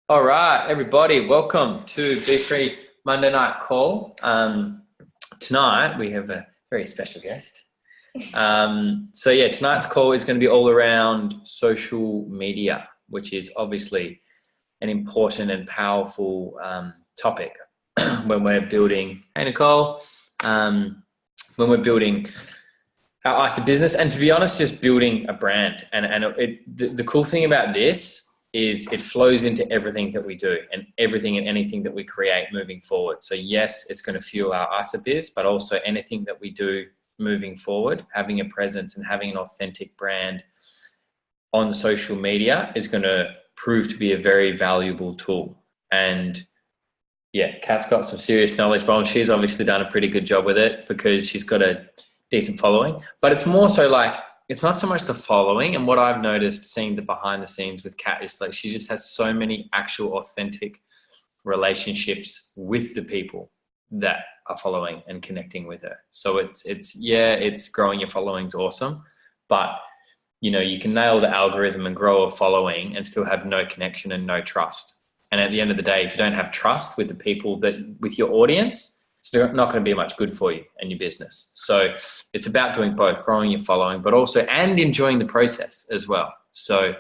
All right, everybody, welcome to BFREE Monday Night Call. Tonight we have a very special guest. Tonight's call is going to be all around social media, which is obviously an important and powerful topic when we're building, hey Nicole, when we're building our ISA business, and to be honest, just building a brand. The cool thing about this is it flows into everything that we do and everything and anything that we create moving forward. So yes, it's going to fuel our ISA biz, but also anything that we do moving forward, having a presence and having an authentic brand on social media is going to prove to be a very valuable tool. And yeah, Kat's got some serious knowledge bombs. She's obviously done a pretty good job with it because she's got a decent following, but it's more so like, it's not so much the following. And what I've noticed seeing the behind the scenes with Kat is like, she just has so many actual authentic relationships with the people that are following and connecting with her. So it's growing your following's awesome, but you can nail the algorithm and grow a following and still have no connection and no trust. And at the end of the day, if you don't have trust with the people with your audience, it's not going to be much good for you and your business. So it's about doing both, growing your following, but also and enjoying the process as well. So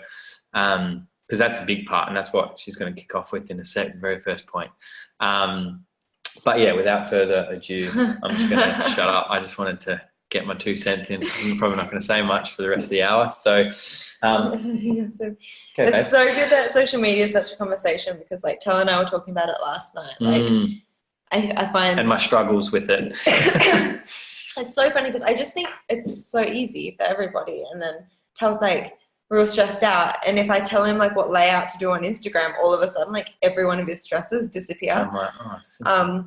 because that's a big part, and that's what she's going to kick off with in a sec, the very first point. But yeah, without further ado, I'm just going to shut up. I just wanted to get my 2 cents in because I'm probably not going to say much for the rest of the hour. So It's so good that social media is such a conversation because like Tully and I were talking about it last night. I find... And my struggles with it. It's so funny because I just think it's so easy for everybody. And then Tul's like real stressed out. And if I tell him like what layout to do on Instagram, all of a sudden like every one of his stresses disappear. I'm like,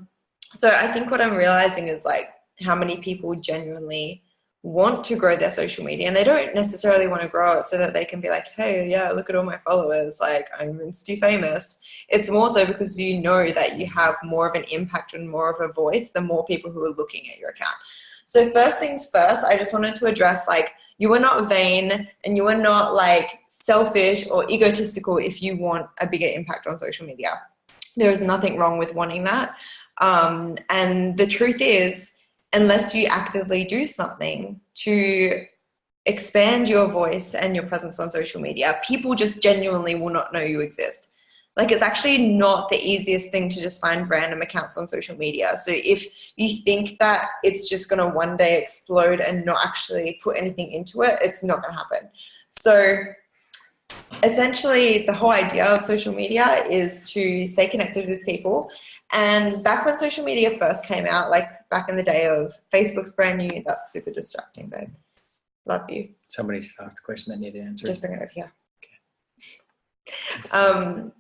so I think what I'm realizing is like how many people genuinely want to grow their social media and they don't necessarily want to grow it so that they can be like, hey, yeah, look at all my followers, like I'm Insta famous. It's more so because you know that you have more of an impact and more of a voice the more people who are looking at your account. So first things first, I just wanted to address like you are not vain and you are not like selfish or egotistical if you want a bigger impact on social media. There is nothing wrong with wanting that. And the truth is, unless you actively do something to expand your voice and your presence on social media, people just genuinely will not know you exist. Like it's actually not the easiest thing to just find random accounts on social media. So if you think that it's just going to one day explode and not actually put anything into it, it's not going to happen. So essentially the whole idea of social media is to stay connected with people. And back when social media first came out, like back in the day of Facebook's brand new, that's super distracting, babe. Love you. Somebody just asked a question that needed answering. Just bring it over here. Okay.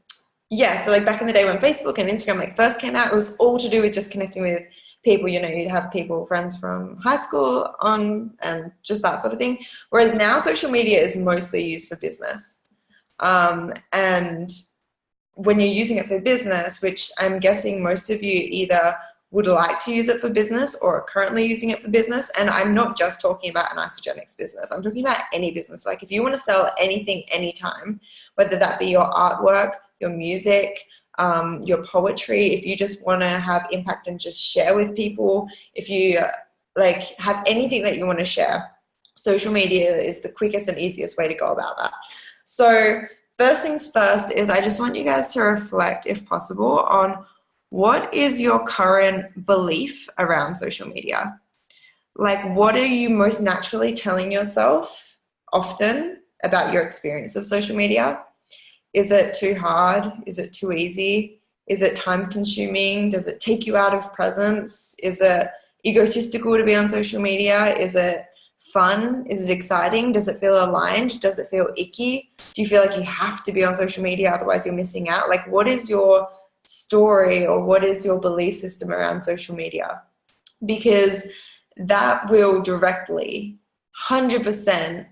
Yeah, so like back in the day when Facebook and Instagram like first came out, it was all to do with just connecting with people. You'd have friends from high school on and just that sort of thing. Whereas now social media is mostly used for business. And when you're using it for business, which I'm guessing most of you either would like to use it for business or are currently using it for business. And I'm not just talking about an Isogenics business. I'm talking about any business. Like if you want to sell anything, anytime, whether that be your artwork, your music, your poetry, if you just want to have impact and just share with people, if you like have anything that you want to share, social media is the quickest and easiest way to go about that. So first things first is I just want you guys to reflect, if possible, on what is your current belief around social media? Like, what are you most naturally telling yourself often about your experience of social media? Is it too hard? Is it too easy? Is it time consuming? Does it take you out of presence? Is it egotistical to be on social media? Is it fun? Is it exciting? Does it feel aligned? Does it feel icky? Do you feel like you have to be on social media, otherwise you're missing out? Like, what is your story or what is your belief system around social media? Because that will directly 100%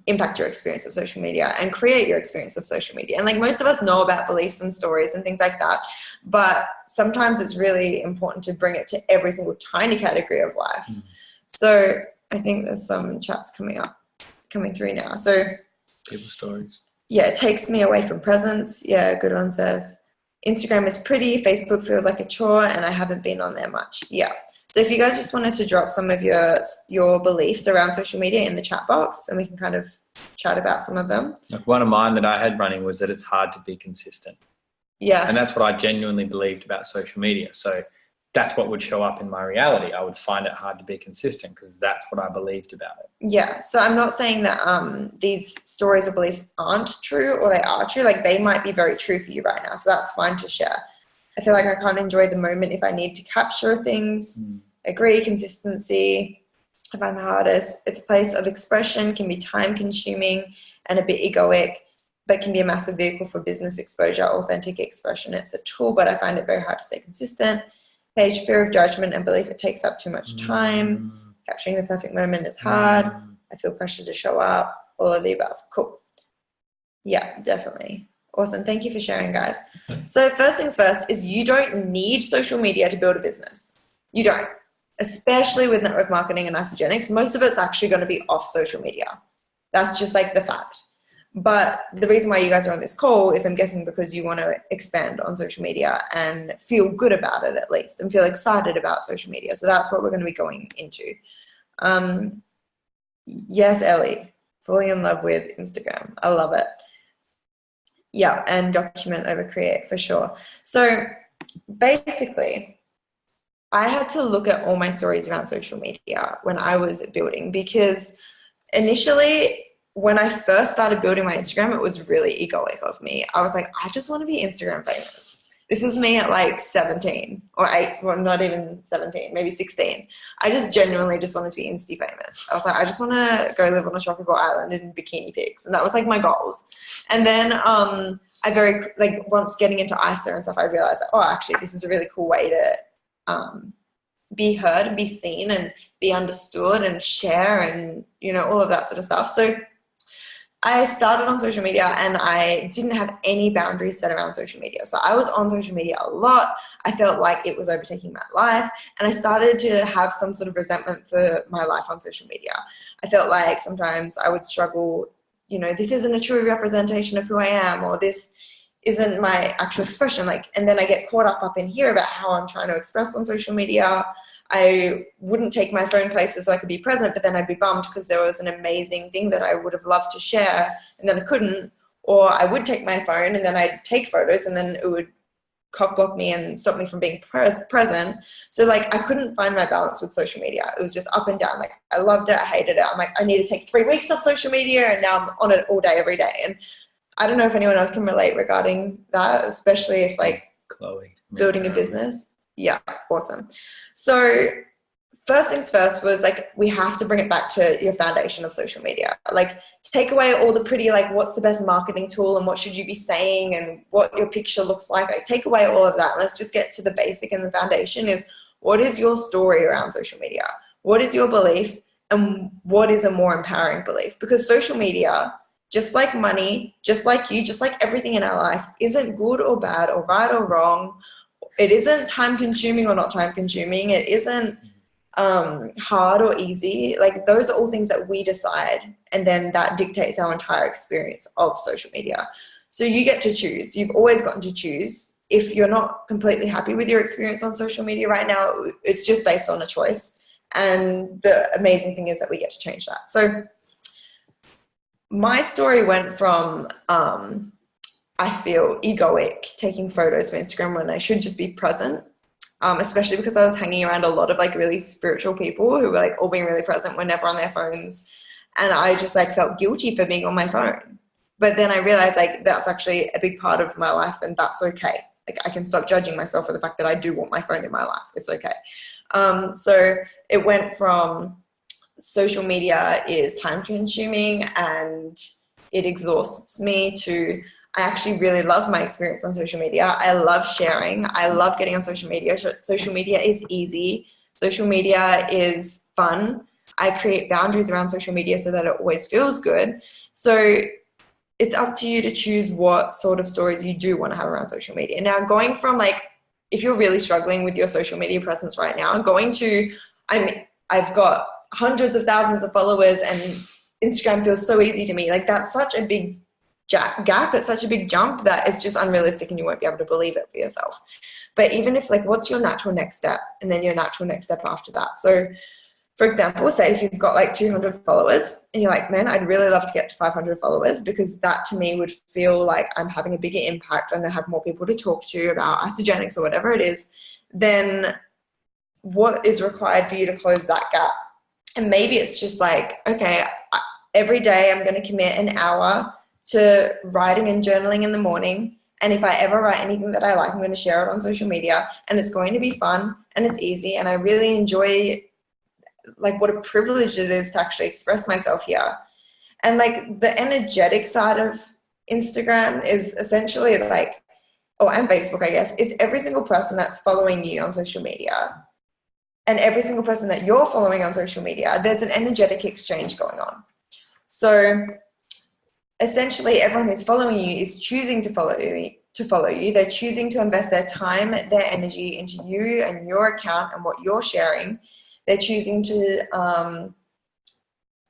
impact your experience of social media and create your experience of social media. And like most of us know about beliefs and stories and things like that, but sometimes it's really important to bring it to every single tiny category of life. So I think there's some chats coming through now. So people stories. Yeah, it takes me away from presence. Yeah, good one says. Instagram is pretty, Facebook feels like a chore, and I haven't been on there much. Yeah. So if you guys just wanted to drop some of your beliefs around social media in the chat box, and we can kind of chat about some of them. Like one of mine that I had running was that it's hard to be consistent. Yeah. And that's what I genuinely believed about social media. So that's what would show up in my reality. I would find it hard to be consistent because that's what I believed about it. Yeah. So I'm not saying that these stories or beliefs aren't true, or they are true. Like, they might be very true for you right now. So that's fine to share. I feel like I can't enjoy the moment if I need to capture things. Agree, consistency. I find the hardest. It's a place of expression, can be time consuming and a bit egoic, but can be a massive vehicle for business exposure, authentic expression. It's a tool, but I find it very hard to stay consistent. Page, fear of judgment and belief it takes up too much time. Capturing the perfect moment is hard. I feel pressure to show up. All of the above. Cool. Yeah, definitely. Awesome. Thank you for sharing, guys. So first things first is you don't need social media to build a business. You don't. Especially with network marketing and isogenics, most of it's actually going to be off social media. That's just like the fact. But the reason why you guys are on this call is, I'm guessing, because you want to expand on social media and feel good about it, at least, and feel excited about social media. So that's what we're going to be going into. Yes, Ellie, falling in love with Instagram. I love it. Yeah, and document over create for sure. So basically, I had to look at all my stories around social media when I was building, because initially, when I first started building my Instagram, it was really egoic of me. I was like, I just want to be Instagram famous. This is me at like 17 or 8, well, not even 17, maybe 16. I just genuinely just wanted to be Insta famous. I was like, I just want to go live on a tropical island in bikini pics. And that was like my goals. And then once getting into ISA and stuff, I realized, oh, actually, this is a really cool way to be heard and be seen and be understood and share and, you know, all of that sort of stuff. So I started on social media and I didn't have any boundaries set around social media. So I was on social media a lot. I felt like it was overtaking my life, and I started to have some sort of resentment for my life on social media. I felt like sometimes I would struggle, you know, this isn't a true representation of who I am, or this isn't my actual expression. And then I get caught up in here about how I'm trying to express on social media. I wouldn't take my phone places so I could be present, but then I'd be bummed because there was an amazing thing that I would have loved to share and then I couldn't. Or I would take my phone and then I'd take photos and then it would cock block me and stop me from being present. So I couldn't find my balance with social media. It was just up and down. I loved it, I hated it. I'm like, I need to take 3 weeks off social media, and now I'm on it all day, every day. And I don't know if anyone else can relate regarding that, especially if Chloe, building a business. Yeah, awesome. So first things first was we have to bring it back to your foundation of social media. Take away all the pretty what's the best marketing tool and what should you be saying and what your picture looks like. Take away all of that. Let's just get to the basic, and the foundation is, what is your story around social media? What is your belief, and what is a more empowering belief? Because social media, just like money, just like you, just like everything in our life, isn't good or bad or right or wrong. It isn't time consuming or not time consuming. It isn't hard or easy. Those are all things that we decide, and then that dictates our entire experience of social media. So you get to choose. You've always gotten to choose. If you're not completely happy with your experience on social media right now, it's just based on a choice. And the amazing thing is that we get to change that. So my story went from I feel egoic taking photos for Instagram when I should just be present, especially because I was hanging around a lot of really spiritual people who were all being really present, were never on their phones. And I just felt guilty for being on my phone. But then I realized that's actually a big part of my life, and that's okay. I can stop judging myself for the fact that I do want my phone in my life. It's okay. So it went from social media is time consuming and it exhausts me to, I actually really love my experience on social media. I love sharing. I love getting on social media. Social media is easy. Social media is fun. I create boundaries around social media so that it always feels good. So it's up to you to choose what sort of stories you do want to have around social media. Now, going from if you're really struggling with your social media presence right now, I've got hundreds of thousands of followers and Instagram feels so easy to me. That's such a big gap, it's such a big jump that it's just unrealistic and you won't be able to believe it for yourself. But even if like, what's your natural next step? And then your natural next step after that. So for example, say if you've got like 200 followers and you're like, man, I'd really love to get to 500 followers, because that to me would feel like I'm having a bigger impact and I have more people to talk to about isogenics or whatever it is. Then what is required for you to close that gap? And maybe it's just like, okay, every day I'm going to commit an hour to writing and journaling in the morning. And if I ever write anything that I like, I'm going to share it on social media, and it's going to be fun and it's easy. And I really enjoy, like, what a privilege it is to actually express myself here. And like the energetic side of Instagram is essentially like, and Facebook, I guess, is every single person that's following you on social media and every single person that you're following on social media, there's an energetic exchange going on. So essentially everyone who's following you is choosing to follow you. They're choosing to invest their time, their energy into you and your account and what you're sharing. They're choosing to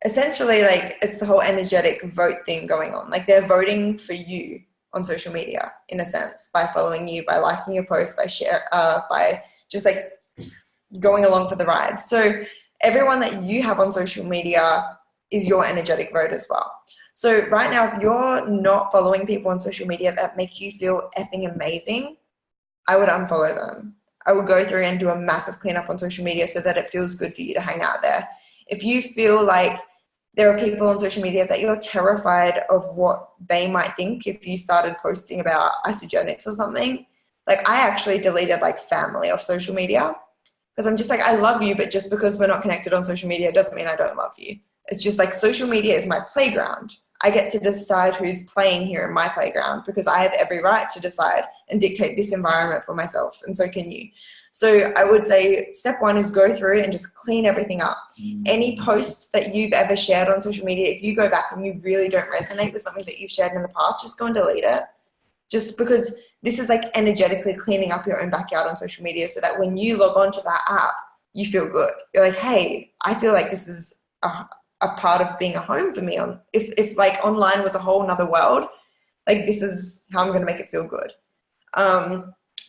essentially, like, it's the whole energetic vote thing going on. Like, they're voting for you on social media in a sense, by following you, by liking your post, by just like going along for the ride. So everyone that you have on social media is your energetic vote as well. So right now, if you're not following people on social media that make you feel effing amazing, I would unfollow them. I would go through and do a massive cleanup on social media so that it feels good for you to hang out there. If you feel like there are people on social media that you're terrified of what they might think if you started posting about isogenics or something, like, I actually deleted like family off social media, because I'm just like, I love you, but just because we're not connected on social media doesn't mean I don't love you. It's just like, social media is my playground. I get to decide who's playing here in my playground, because I have every right to decide and dictate this environment for myself, and so can you. So I would say step one is go through and just clean everything up. Any posts that you've ever shared on social media, if you go back and you really don't resonate with something that you've shared in the past, just go and delete it. Just because this is like energetically cleaning up your own backyard on social media, so that when you log on to that app, you feel good. You're like, hey, I feel like this is a part of being a home for me. If like online was a whole nother world, like, this is how I'm going to make it feel good.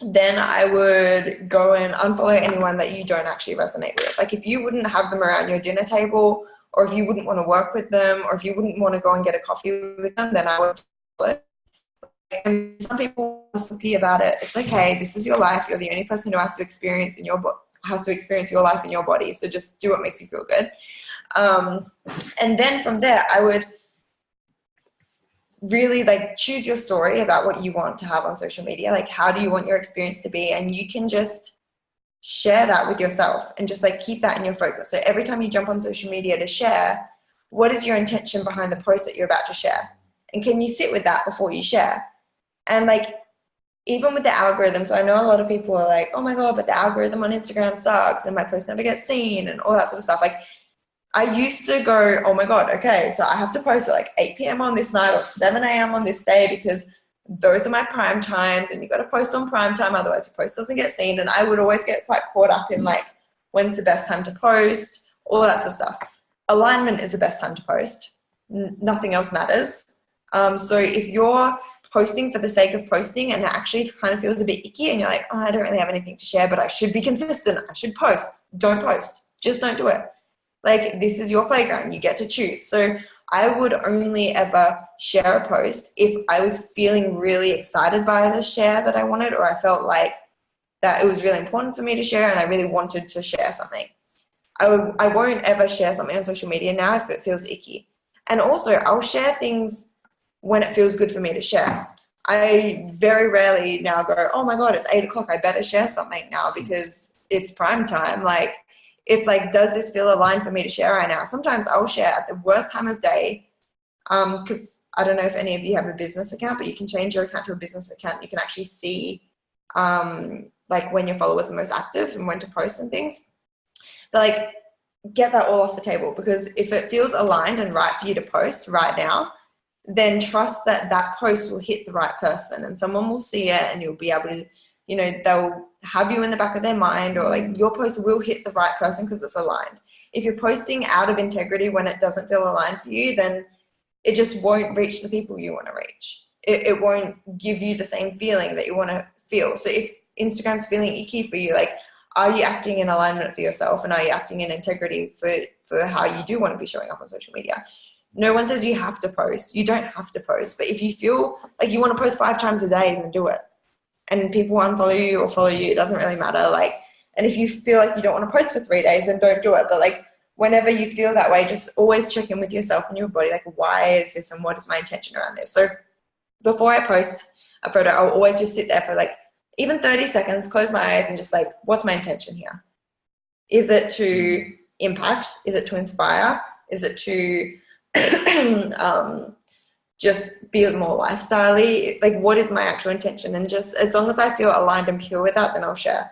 Then I would go and unfollow anyone that you don't actually resonate with. Like, if you wouldn't have them around your dinner table, or if you wouldn't want to work with them, or if you wouldn't want to go and get a coffee with them, then I would follow it. And some people are sulky about it. It's okay. This is your life. You're the only person who has to experience your life in your body. So just do what makes you feel good. And then from there, I would really like choose your story about what you want to have on social media. Like, how do you want your experience to be? And you can just share that with yourself and just like keep that in your focus. So every time you jump on social media to share, what is your intention behind the post that you're about to share? And can you sit with that before you share? And like, even with the algorithm, so I know a lot of people are like, oh my God, but the algorithm on Instagram sucks and my post never gets seen and all that sort of stuff. Like, I used to go, oh my God, okay, so I have to post at like 8 p.m. on this night or 7 a.m. on this day, because those are my prime times, and you got to post on prime time, otherwise your post doesn't get seen. And I would always get quite caught up in like, when's the best time to post, all that sort of stuff. Alignment is the best time to post. Nothing else matters. So if you're posting for the sake of posting and it actually kind of feels a bit icky and you're like, oh, I don't really have anything to share, but I should be consistent, I should post, don't post. Just don't do it. Like, this is your playground. You get to choose. So I would only ever share a post if I was feeling really excited by the share that I wanted, or I felt like that it was really important for me to share and I really wanted to share something. I won't ever share something on social media now if it feels icky. And also, I'll share things when it feels good for me to share. I very rarely now go, oh my God, it's 8 o'clock. I better share something now because it's prime time. Like, it's like, does this feel aligned for me to share right now? Sometimes I'll share at the worst time of day, because I don't know if any of you have a business account, but you can change your account to a business account. You can actually see like when your followers are most active and when to post and things. But like, get that all off the table, because if it feels aligned and right for you to post right now, then trust that that post will hit the right person and someone will see it and you'll be able to, you know, they'll have you in the back of their mind, or like your post will hit the right person because it's aligned. If you're posting out of integrity when it doesn't feel aligned for you, then it just won't reach the people you want to reach. It won't give you the same feeling that you want to feel. So if Instagram's feeling icky for you, like, are you acting in alignment for yourself, and are you acting in integrity for how you do want to be showing up on social media? No one says you have to post. You don't have to post. But if you feel like you want to post 5 times a day, then do it. And people unfollow you or follow you, it doesn't really matter. Like, and if you feel like you don't want to post for 3 days, then don't do it. But like, whenever you feel that way, just always check in with yourself and your body. Like, why is this, and what is my intention around this? So before I post a photo, I'll always just sit there for like even 30 seconds, close my eyes, and just like, what's my intention here? Is it to impact? Is it to inspire? Is it to just be more lifestyle-y? Like, what is my actual intention? And just as long as I feel aligned and pure with that, then I'll share.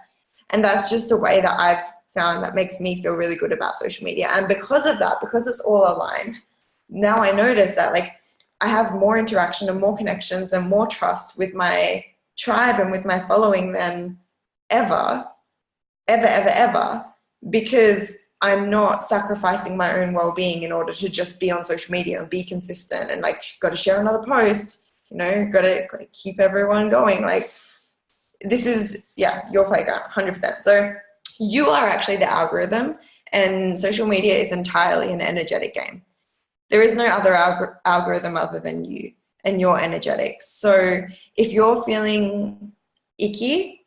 And that's just a way that I've found that makes me feel really good about social media. And because of that, because it's all aligned, now I notice that like I have more interaction and more connections and more trust with my tribe and with my following than ever, because I'm not sacrificing my own well-being in order to just be on social media and be consistent and like, got to share another post, you know, got to keep everyone going. Like, this is, yeah, your playground, 100%. So you are actually the algorithm, and social media is entirely an energetic game. There is no other algorithm other than you and your energetics. So if you're feeling icky,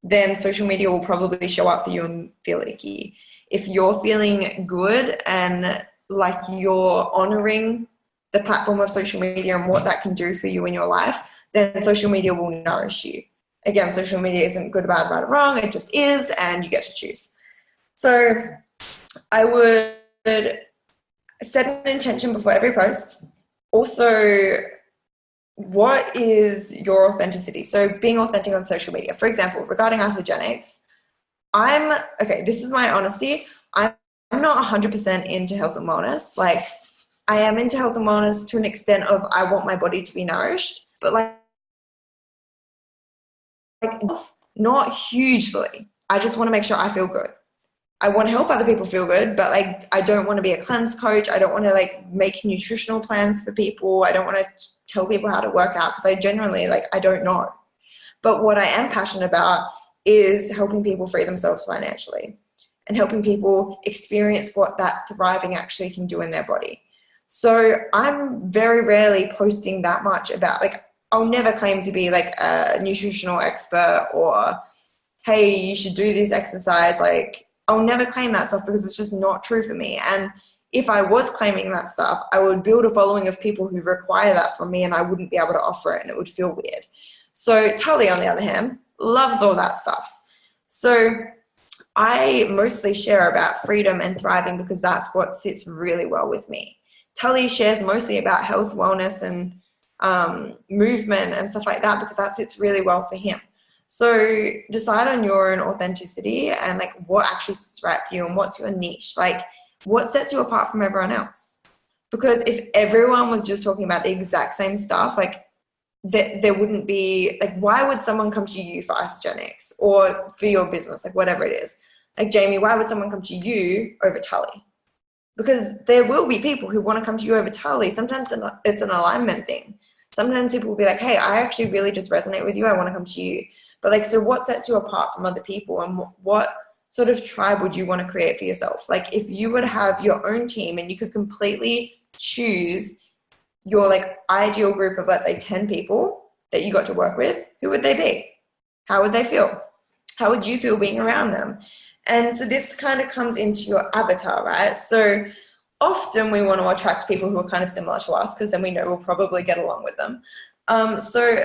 then social media will probably show up for you and feel icky. If you're feeling good and like you're honoring the platform of social media and what that can do for you in your life, then social media will nourish you. Again, social media isn't good, bad, right, or wrong. It just is, and you get to choose. So I would set an intention before every post. Also, what is your authenticity? So being authentic on social media. For example, regarding isogenics, this is my honesty. I'm not 100% into health and wellness. Like, I am into health and wellness to an extent of I want my body to be nourished, but like not hugely. I just want to make sure I feel good. I want to help other people feel good, but like, I don't want to be a cleanse coach. I don't want to like make nutritional plans for people. I don't want to tell people how to work out, because I generally I don't know. But what I am passionate about is helping people free themselves financially and helping people experience what that thriving actually can do in their body. So I'm very rarely posting that much about, like, I'll never claim to be like a nutritional expert or, hey, you should do this exercise. Like, I'll never claim that stuff because it's just not true for me. And if I was claiming that stuff, I would build a following of people who require that from me, and I wouldn't be able to offer it, and it would feel weird. So Tully, on the other hand, loves all that stuff. So I mostly share about freedom and thriving because that's what sits really well with me. Tully shares mostly about health, wellness, and movement and stuff like that because that sits really well for him. So decide on your own authenticity and like what actually sits right for you and what's your niche. Like, what sets you apart from everyone else? Because if everyone was just talking about the exact same stuff, like there wouldn't be, like, why would someone come to you for isogenics or for your business, like whatever it is? Like, Jamie, why would someone come to you over Tully? Because there will be people who want to come to you over Tully. Sometimes it's an alignment thing. Sometimes people will be like, hey, I actually really just resonate with you. I want to come to you. But like, so what sets you apart from other people, and what sort of tribe would you want to create for yourself? Like, if you would have your own team and you could completely choose your like ideal group of, let's say, 10 people that you got to work with, who would they be? How would they feel? How would you feel being around them? And so this kind of comes into your avatar, right? So often we want to attract people who are kind of similar to us because then we know we'll probably get along with them. So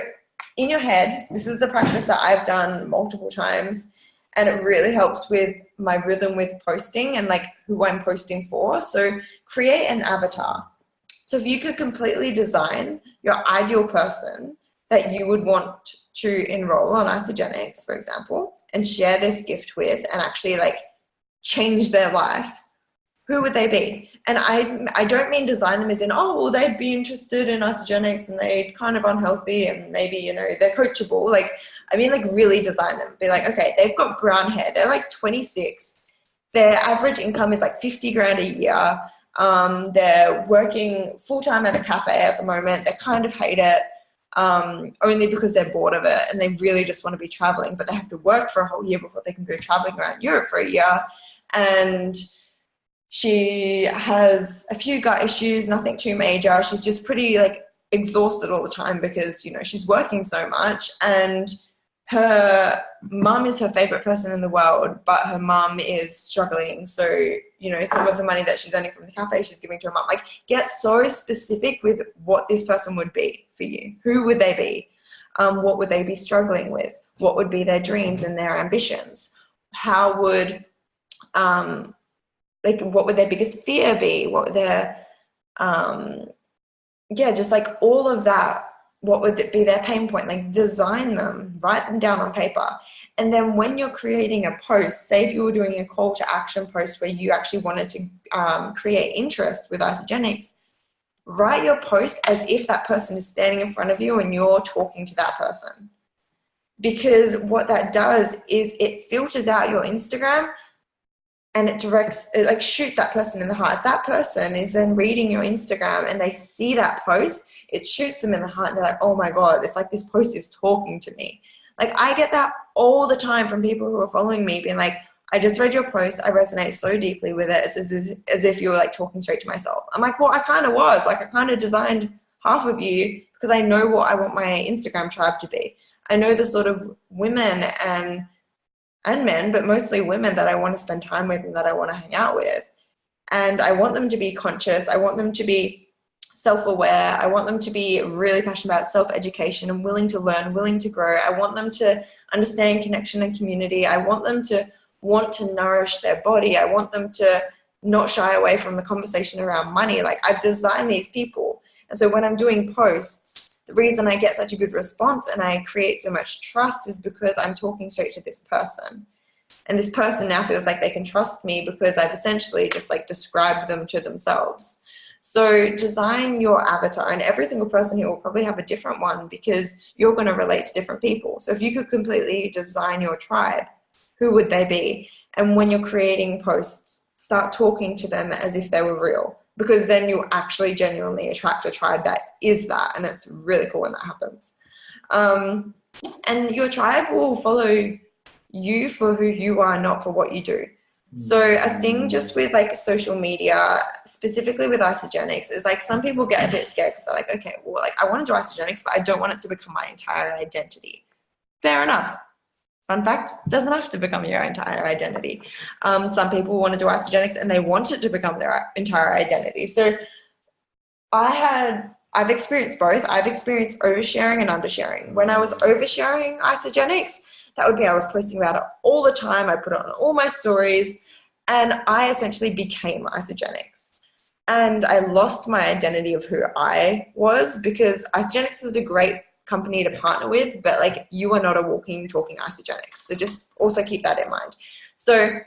in your head, this is the practice that I've done multiple times, and it really helps with my rhythm with posting and like who I'm posting for. So create an avatar. So if you could completely design your ideal person that you would want to enroll on isogenics, for example, and share this gift with and actually like change their life, who would they be? And I don't mean design them as in, oh, well, they'd be interested in isogenics and they're kind of unhealthy and maybe, you know, they're coachable. Like, I mean, like, really design them. Be like, okay, they've got brown hair. They're like 26. Their average income is like 50 grand a year. They're working full-time at a cafe at the moment. They kind of hate it, only because they're bored of it and they really just want to be traveling, but they have to work for a whole year before they can go traveling around Europe for a year. And she has a few gut issues, nothing too major. She's just pretty like exhausted all the time because, you know, she's working so much, and her mum is her favorite person in the world, but her mum is struggling. So, you know, some of the money that she's earning from the cafe, she's giving to her mum. Like, get so specific with what this person would be for you. Who would they be? What would they be struggling with? What would be their dreams and their ambitions? How would, what would their biggest fear be? What would their, just like all of that. What would it be their pain point? Like, design them, write them down on paper. And then when you're creating a post, say if you were doing a call to action post where you actually wanted to create interest with Isagenix, write your post as if that person is standing in front of you and you're talking to that person. Because what that does is it filters out your Instagram and it like shoots that person in the heart. If that person is then reading your Instagram and they see that post, it shoots them in the heart and they're like, oh my God, it's like this post is talking to me. Like, I get that all the time from people who are following me being like, I just read your post, I resonate so deeply with it. It's as if you were like talking straight to myself. I'm like, well, I kind of was. Like, I kind of designed half of you because I know what I want my Instagram tribe to be. I know the sort of women and men, but mostly women that I want to spend time with and that I want to hang out with. And I want them to be conscious. I want them to be self-aware. I want them to be really passionate about self-education and willing to learn, willing to grow. I want them to understand connection and community. I want them to want to nourish their body. I want them to not shy away from the conversation around money. Like, I've designed these people. And so when I'm doing posts, the reason I get such a good response and I create so much trust is because I'm talking straight to this person. And this person now feels like they can trust me because I've essentially just like described them to themselves. So design your avatar, and every single person here will probably have a different one because you're going to relate to different people. So if you could completely design your tribe, who would they be? And when you're creating posts, start talking to them as if they were real, because then you actually genuinely attract a tribe that is that. And it's really cool when that happens. And your tribe will follow you for who you are, not for what you do. So a thing just with like social media, specifically with Isagenix, is like some people get a bit scared because they're like, okay, well, like I want to do Isagenix, but I don't want it to become my entire identity. Fair enough. Fun fact, it doesn't have to become your entire identity. Some people want to do Isagenix and they want it to become their entire identity. So I've experienced both. I've experienced oversharing and undersharing. When I was oversharing Isagenix, that would be I was posting about it all the time. I put it on all my stories, and I essentially became Isagenix. And I lost my identity of who I was, because Isagenix is a great company to partner with, but like, you are not a walking, talking Isagenix. So just also keep that in mind. So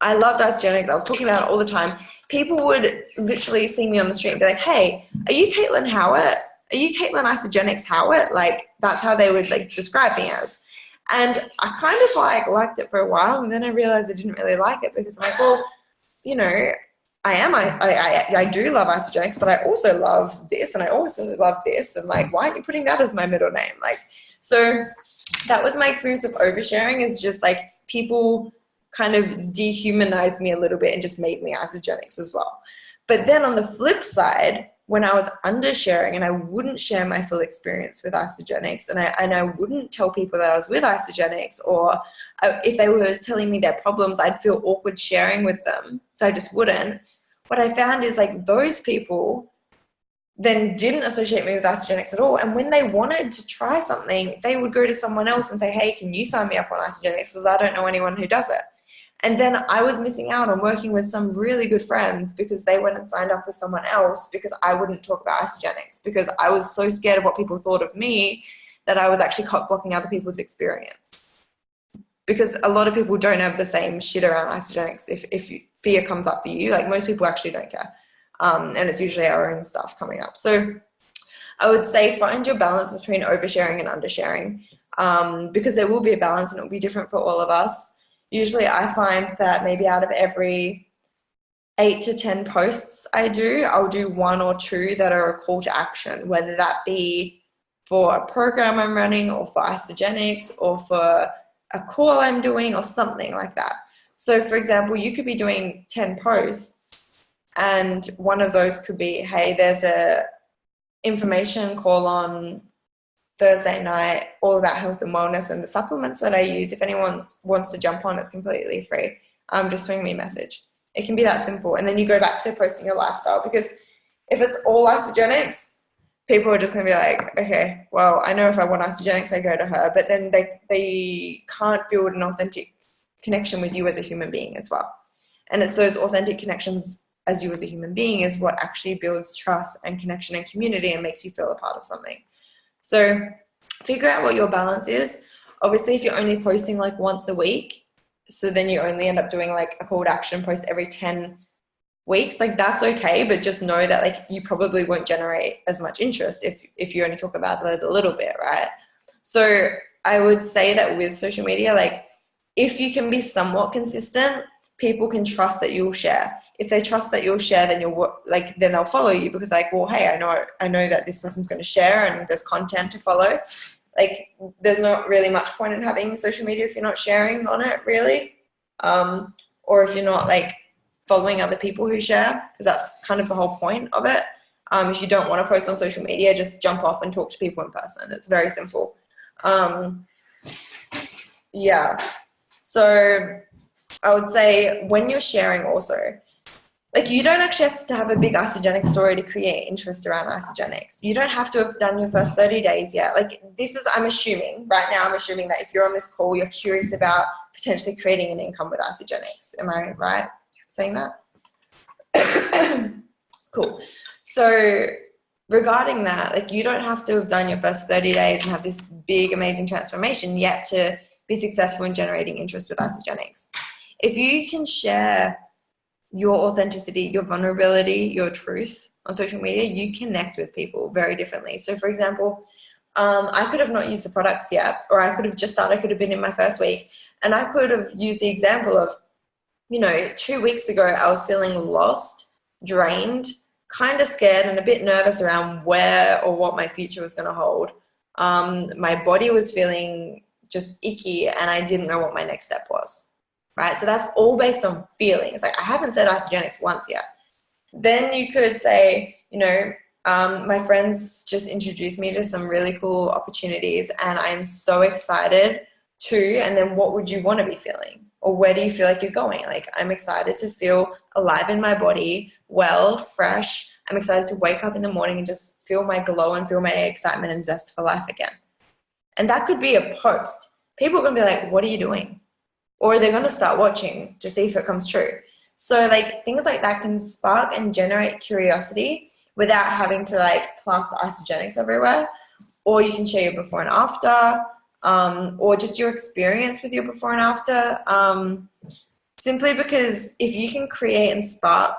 I loved Isagenix. I was talking about it all the time. People would literally see me on the street and be like, hey, are you Caitlin Howard? Are you Caitlin Isagenix Howard? Like, that's how they would like describe me as. And I kind of like liked it for a while, and then I realized I didn't really like it because I'm like, well, you know, I do love Isagenix, but I also love this, and I also love this, and like, why aren't you putting that as my middle name? Like, so that was my experience of oversharing, is just like people kind of dehumanized me a little bit and just made me Isagenix as well. But then on the flip side, when I was undersharing and I wouldn't share my full experience with Isagenix, and I wouldn't tell people that I was with Isagenix, or if they were telling me their problems, I'd feel awkward sharing with them. So I just wouldn't. What I found is like those people then didn't associate me with Isagenix at all. And when they wanted to try something, they would go to someone else and say, hey, can you sign me up on Isagenix? Because I don't know anyone who does it. And then I was missing out on working with some really good friends because they went and signed up with someone else, because I wouldn't talk about Isagenix, because I was so scared of what people thought of me that I was actually cock-blocking other people's experience. Because a lot of people don't have the same shit around Isagenix. If fear comes up for you, like most people actually don't care. And it's usually our own stuff coming up. So I would say find your balance between oversharing and undersharing, because there will be a balance and it will be different for all of us. Usually I find that maybe out of every 8 to 10 posts I do, I'll do 1 or 2 that are a call to action, whether that be for a program I'm running or for Isogenics or for a call I'm doing or something like that. So for example, you could be doing 10 posts and one of those could be, hey, there's a information call on Thursday night all about health and wellness and the supplements that I use. If anyone wants to jump on, it's completely free. Just swing me a message. It can be that simple. And then you go back to posting your lifestyle, because if it's all Isogenics, people are just going to be like, okay, well, I know if I want Isogenics, I go to her. But then they can't build an authentic connection with you as a human being as well. And it's those authentic connections as you as a human being is what actually builds trust and connection and community and makes you feel a part of something. So figure out what your balance is. Obviously, if you're only posting like once a week, so then you only end up doing like a call to action post every 10 weeks, like that's okay, but just know that like you probably won't generate as much interest if you only talk about it a little bit, right? So I would say that with social media, like if you can be somewhat consistent, people can trust that you'll share. If they trust that you'll share, then then they'll follow you, because like, well, hey, I know that this person's going to share and there's content to follow. Like there's not really much point in having social media if you're not sharing on it really, or if you're not like following other people who share, because that's kind of the whole point of it. If you don't want to post on social media, just jump off and talk to people in person. It's very simple. Yeah. So I would say when you're sharing also, like you don't actually have to have a big Isogenic story to create interest around Isogenics. You don't have to have done your first 30 days yet. Like this is, I'm assuming that if you're on this call, you're curious about potentially creating an income with Isogenics. Am I right saying that? Cool. So regarding that, like you don't have to have done your first 30 days and have this big, amazing transformation yet to be successful in generating interest with Isogenics. If you can share your authenticity, your vulnerability, your truth on social media, you connect with people very differently. So for example, I could have not used the products yet, or I could have just started, I could have been in my first week, and I could have used the example of, 2 weeks ago, I was feeling lost, drained, kind of scared and a bit nervous around where or what my future was going to hold. My body was feeling just icky and I didn't know what my next step was. Right? So that's all based on feelings. Like I haven't said Isogenics once yet. Then you could say, my friends just introduced me to some really cool opportunities and I'm so excited to, and then what would you want to be feeling? Or where do you feel like you're going? Like I'm excited to feel alive in my body, well, fresh. I'm excited to wake up in the morning and just feel my glow and feel my excitement and zest for life again. And that could be a post. People are going to be like, what are you doing? Or they're going to start watching to see if it comes true. So like things like that can spark and generate curiosity without having to like plaster Isogenics everywhere. Or you can share your before and after, or just your experience with your before and after. Simply because if you can create and spark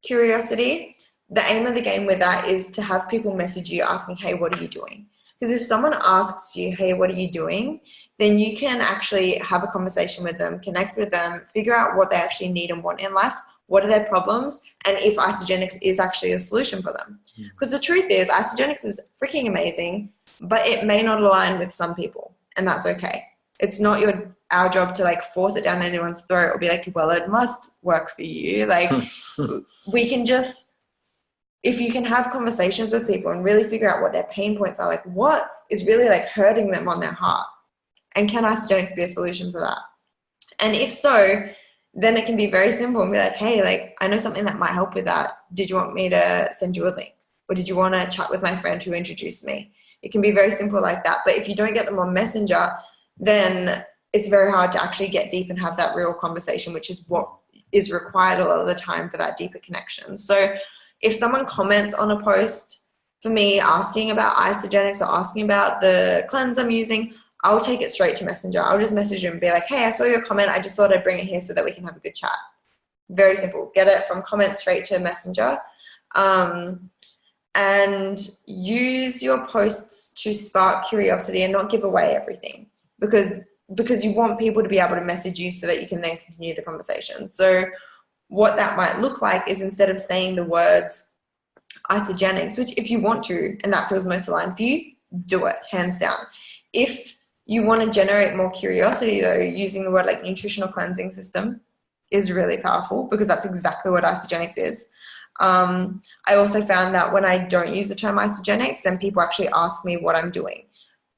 curiosity, the aim of the game with that is to have people message you asking, hey, what are you doing? Because if someone asks you, hey, what are you doing? Then you can actually have a conversation with them, connect with them, figure out what they actually need and want in life, what are their problems, and if Isogenics is actually a solution for them. Because the truth is, Isogenics is freaking amazing, but it may not align with some people, and that's okay. It's not our job to like force it down anyone's throat or be like, well, it must work for you. Like we can just, if you can have conversations with people and really figure out what their pain points are, like what is really like hurting them on their heart. And can Isogenics be a solution for that? And if so, then it can be very simple and be like, hey, like I know something that might help with that. Did you want me to send you a link? Or did you want to chat with my friend who introduced me? It can be very simple like that. But if you don't get them on Messenger, then it's very hard to actually get deep and have that real conversation, which is what is required a lot of the time for that deeper connection. So if someone comments on a post for me asking about Isogenics or asking about the cleanse I'm using, I'll take it straight to Messenger. I'll just message them and be like, hey, I saw your comment. I just thought I'd bring it here so that we can have a good chat. Very simple. Get it from comments straight to Messenger. And use your posts to spark curiosity and not give away everything, because you want people to be able to message you so that you can then continue the conversation. So what that might look like is, instead of saying the words isogenics, which if you want to and that feels most aligned for you, do it, hands down. If you want to generate more curiosity though, using the word like nutritional cleansing system is really powerful, because that's exactly what isogenics is. I also found that when I don't use the term isogenics, then people actually ask me what I'm doing.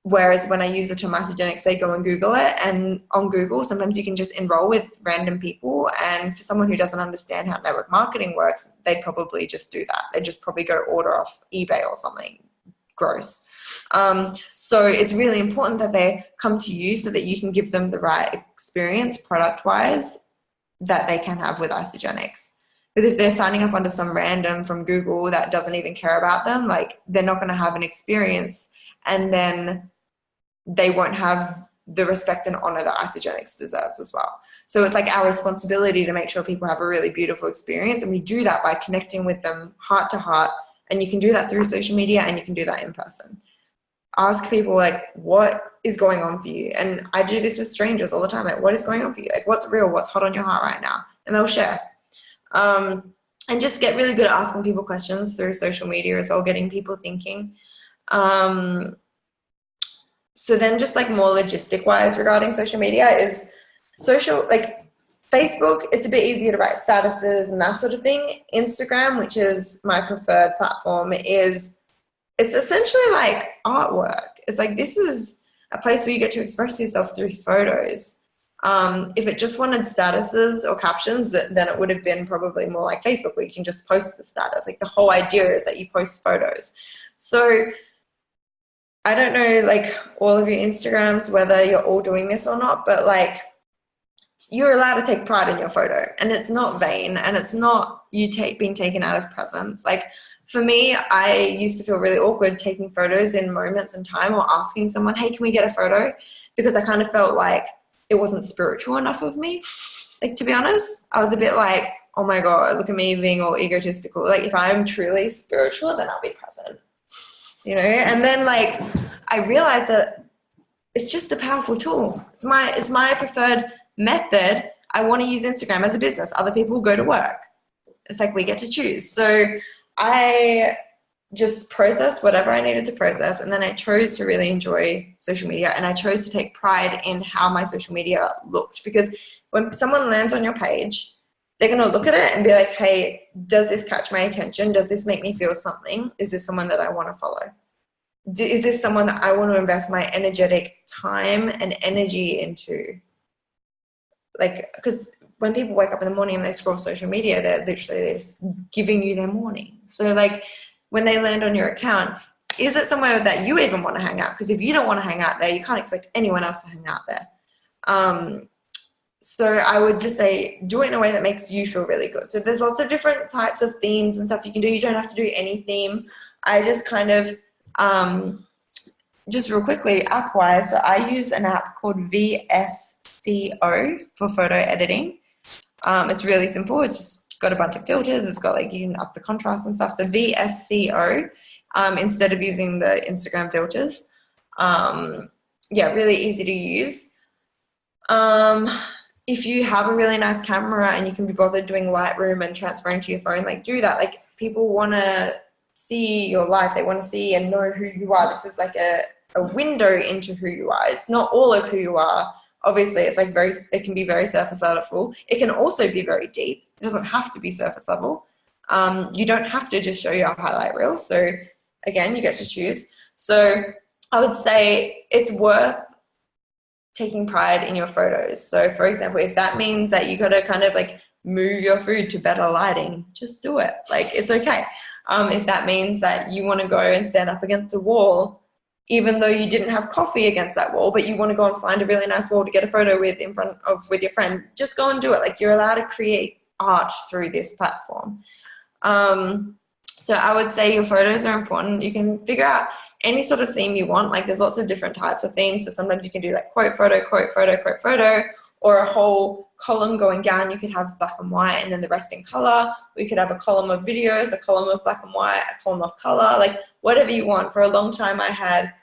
Whereas when I use the term isogenics, they go and Google it, and on Google, sometimes you can just enroll with random people. And for someone who doesn't understand how network marketing works, they'd probably just do that. They'd just probably go order off eBay or something gross. So it's really important that they come to you so that you can give them the right experience product-wise that they can have with isogenics. Because if they're signing up under some random from Google that doesn't even care about them, like, they're not going to have an experience, and then they won't have the respect and honor that isogenics deserves as well. So it's like our responsibility to make sure people have a really beautiful experience, and we do that by connecting with them heart to heart. And you can do that through social media, and you can do that in person. Ask people, like, what is going on for you? And I do this with strangers all the time. Like, what is going on for you? Like, what's real? What's hot on your heart right now? And they'll share. And just get really good at asking people questions through social media as well, getting people thinking. So then just like more logistic wise regarding social media is like Facebook, it's a bit easier to write statuses and that sort of thing. Instagram, which is my preferred platform, it's essentially like artwork. It's like, this is a place where you get to express yourself through photos. If it just wanted statuses or captions, then it would have been probably more like Facebook, where you can just post the status. Like, the whole idea is that you post photos. So I don't know, like, all of your Instagrams, whether you're all doing this or not, but like, you're allowed to take pride in your photo, and it's not vain, and it's not you being taken out of presence. Like, for me, I used to feel really awkward taking photos in moments in time, or asking someone, hey, can we get a photo? Because I kind of felt like it wasn't spiritual enough of me. Like, to be honest, I was a bit like, oh my God, look at me being all egotistical. Like, if I'm truly spiritual, then I'll be present, you know? And then like, I realized that it's just a powerful tool. It's my preferred method. I want to use Instagram as a business. Other people go to work. It's like, we get to choose. So I just processed whatever I needed to process, and then I chose to really enjoy social media, and I chose to take pride in how my social media looked. Because when someone lands on your page, they're going to look at it and be like, hey, does this catch my attention? Does this make me feel something? Is this someone that I want to follow? Is this someone that I want to invest my energetic time and energy into? Like, because when people wake up in the morning and they scroll social media, they're just giving you their morning. So like, when they land on your account, is it somewhere that you even want to hang out? Because if you don't want to hang out there, you can't expect anyone else to hang out there. So I would just say, do it in a way that makes you feel really good. So there's lots of different types of themes and stuff you can do. You don't have to do any theme. I just kind of, just real quickly, app-wise, so I use an app called VSCO for photo editing. It's really simple. It's just got a bunch of filters. It's got like, you can up the contrast and stuff. So VSCO, instead of using the Instagram filters. Yeah, really easy to use. If you have a really nice camera and you can be bothered doing Lightroom and transferring to your phone, like, do that. Like, people want to see your life. They want to see and know who you are. This is like a window into who you are. It's not all of who you are. Obviously, it's like it can be very surface level. It can also be very deep. It doesn't have to be surface level. You don't have to just show your highlight reel. So again, you get to choose. So I would say it's worth taking pride in your photos. So for example, if that means that you got to kind of like move your food to better lighting, just do it. Like, it's okay. If that means that you want to go and stand up against a wall, even though you didn't have coffee against that wall, but you want to go and find a really nice wall to get a photo with with your friend, just go and do it. Like, you're allowed to create art through this platform. So I would say your photos are important. You can figure out any sort of theme you want. Like, there's lots of different types of themes. So sometimes you can do like quote photo, quote photo, quote photo, or a whole column going down. You could have black and white and then the rest in color. We could have a column of videos, a column of black and white, a column of color, like whatever you want. For a long time, I had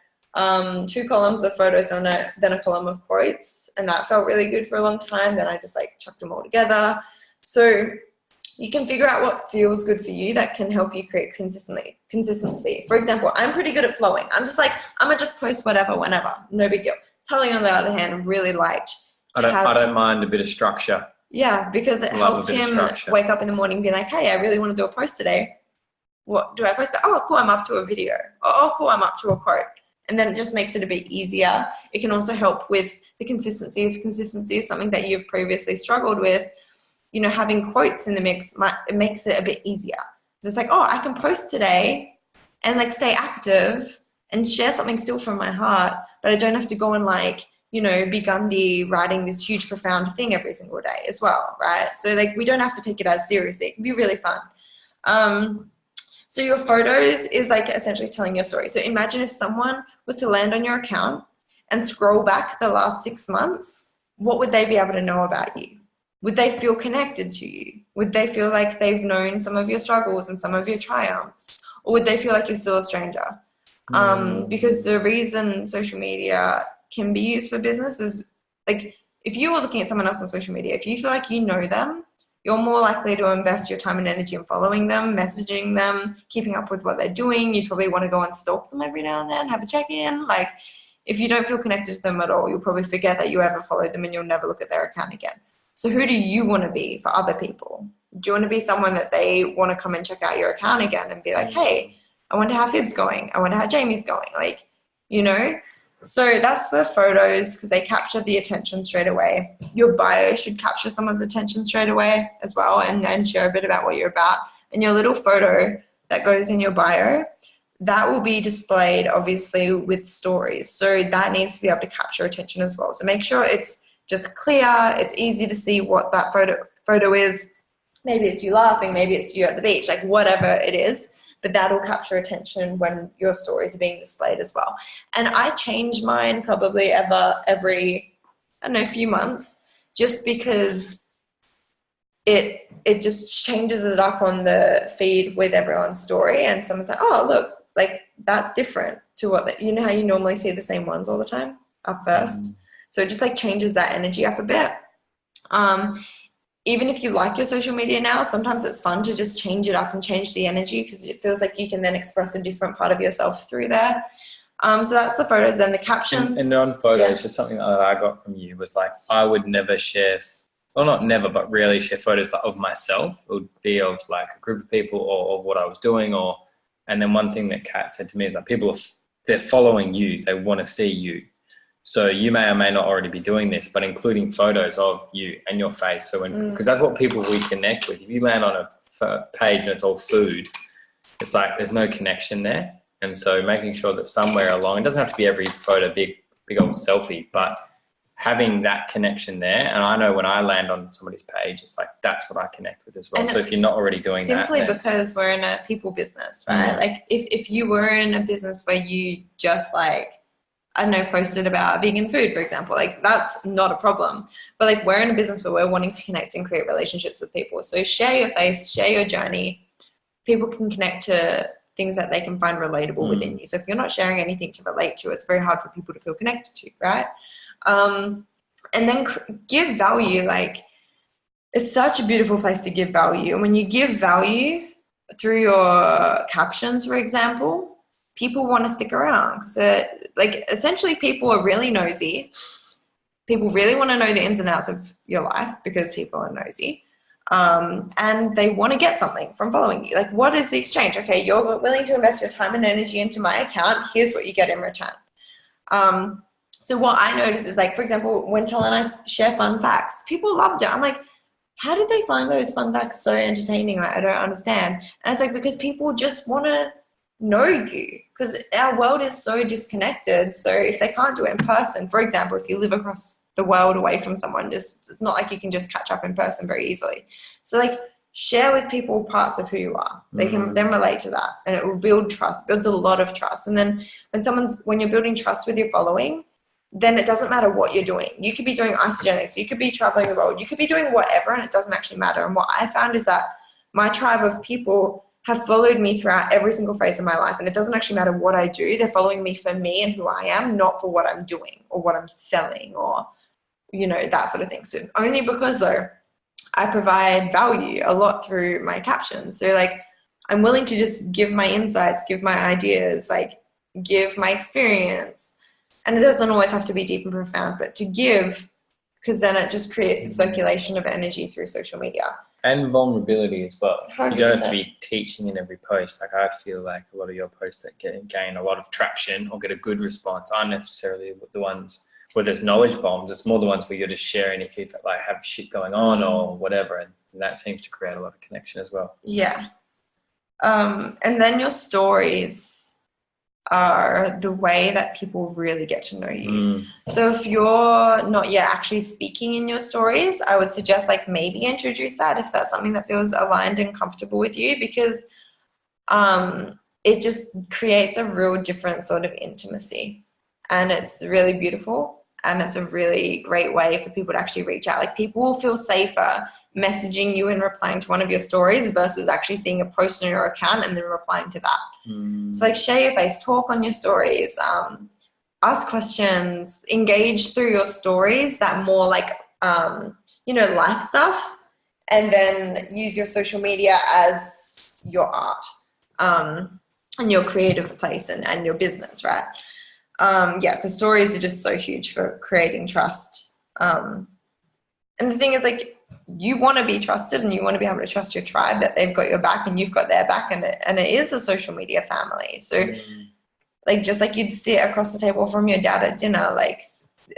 2 columns of photos and then a column of quotes, and that felt really good for a long time. Then I just like chucked them all together. So you can figure out what feels good for you that can help you create consistency. For example, I'm pretty good at flowing. I'm just like, I'm gonna just post whatever, whenever, no big deal. Tully, on the other hand, really liked. I don't mind a bit of structure. Yeah, because it helped him wake up in the morning and be like, hey, I really want to do a post today. What do I post? Oh, cool, I'm up to a video. Oh, cool, I'm up to a quote. And then it just makes it a bit easier. It can also help with the consistency. If consistency is something that you've previously struggled with, you know, having quotes in the mix, it makes it a bit easier. So it's like, oh, I can post today and like stay active and share something still from my heart, but I don't have to go and like, you know, be Gandhi writing this huge profound thing every single day as well, right? So like we don't have to take it as seriously. It can be really fun. So your photos is like essentially telling your story. So imagine if someone was to land on your account and scroll back the last 6 months, what would they be able to know about you? Would they feel connected to you? Would they feel like they've known some of your struggles and some of your triumphs? Or would they feel like you're still a stranger? Because the reason social media can be used for business is like, if you are looking at someone else on social media, if you feel like you know them, you're more likely to invest your time and energy in following them, messaging them, keeping up with what they're doing. You probably want to go and stalk them every now and then, have a check-in. Like, if you don't feel connected to them at all, you'll probably forget that you ever followed them and you'll never look at their account again. So who do you want to be for other people? Do you want to be someone that they want to come and check out your account again and be like, hey, I wonder how Fib's going. I wonder how Jamie's going. Like, you know? So that's the photos because they capture the attention straight away. Your bio should capture someone's attention straight away as well and share a bit about what you're about. And your little photo that goes in your bio, that will be displayed obviously with stories. So that needs to be able to capture attention as well. So make sure it's just clear. It's easy to see what that photo is. Maybe it's you laughing, maybe it's you at the beach, like whatever it is. But that'll capture attention when your stories are being displayed as well. And I change mine probably every, I don't know, few months, just because it just changes it up on the feed with everyone's story. And someone's like, oh, look, like that's different to what, you know how you normally see the same ones all the time up first. So it just like changes that energy up a bit. Even if you like your social media now, sometimes it's fun to just change it up and change the energy because it feels like you can then express a different part of yourself through there. So that's the photos and the captions. And on photos, just something that I got from you was like, I would never share, well, not never, but rarely share photos of myself. It would be of like a group of people or of what I was doing. And then one thing that Kat said to me is that people, they're following you. They want to see you. So you may or may not already be doing this, but including photos of you and your face. So because that's what people we connect with. If you land on a page and it's all food, it's like there's no connection there. And so making sure that somewhere along, it doesn't have to be every photo, big old selfie, but having that connection there. And I know when I land on somebody's page, it's like that's what I connect with as well. And so if you're not already doing that, simply because we're in a people business, right? Like if you were in a business where you just like, I don't know, posted about vegan food, for example, like that's not a problem. But like we're in a business where we're wanting to connect and create relationships with people. So share your face, share your journey. People can connect to things that they can find relatable within you. So if you're not sharing anything to relate to, it's very hard for people to feel connected to, right? And then give value. Like it's such a beautiful place to give value. And when you give value through your captions, for example, people want to stick around because like essentially people are really nosy. People really want to know the ins and outs of your life because people are nosy. And they want to get something from following you. Like what is the exchange? Okay, you're willing to invest your time and energy into my account. Here's what you get in return. So what I notice is like, for example, when Tully and I share fun facts, people loved it. I'm like, how did they find those fun facts so entertaining? Like, I don't understand. And it's like, because people just want to know you because our world is so disconnected. So if they can't do it in person, for example, if you live across the world away from someone, it's not like you can just catch up in person very easily. So like share with people parts of who you are. They can then relate to that and it will build trust, builds a lot of trust. And then when you're building trust with your following, then it doesn't matter what you're doing. You could be doing isogenics, you could be traveling the world, you could be doing whatever, and it doesn't actually matter. And what I found is that my tribe of people have followed me throughout every single phase of my life. And it doesn't actually matter what I do. They're following me for me and who I am, not for what I'm doing or what I'm selling or, you know, that sort of thing. So only because though I provide value a lot through my captions. So like, I'm willing to just give my insights, give my ideas, like give my experience. And it doesn't always have to be deep and profound, but to give, because then it just creates a circulation of energy through social media. And vulnerability as well. 100%. You don't have to be teaching in every post. Like I feel like a lot of your posts that gain a lot of traction or get a good response aren't necessarily the ones where there's knowledge bombs. It's more the ones where you're just sharing if you like have shit going on or whatever, and that seems to create a lot of connection as well. Yeah. And then your stories are the way that people really get to know you. So if you're not yet actually speaking in your stories, I would suggest like maybe introduce that if that's something that feels aligned and comfortable with you, because it just creates a real different sort of intimacy, and it's really beautiful, and it's a really great way for people to actually reach out. Like people will feel safer messaging you and replying to one of your stories versus actually seeing a post on your account and then replying to that. So like share your face, talk on your stories, ask questions, engage through your stories, that more like, life stuff, and then use your social media as your art and your creative place and your business, right? Because stories are just so huge for creating trust. And the thing is, like, you want to be trusted and you want to be able to trust your tribe that they've got your back and you've got their back, and it is a social media family. So like, just like you'd sit across the table from your dad at dinner, like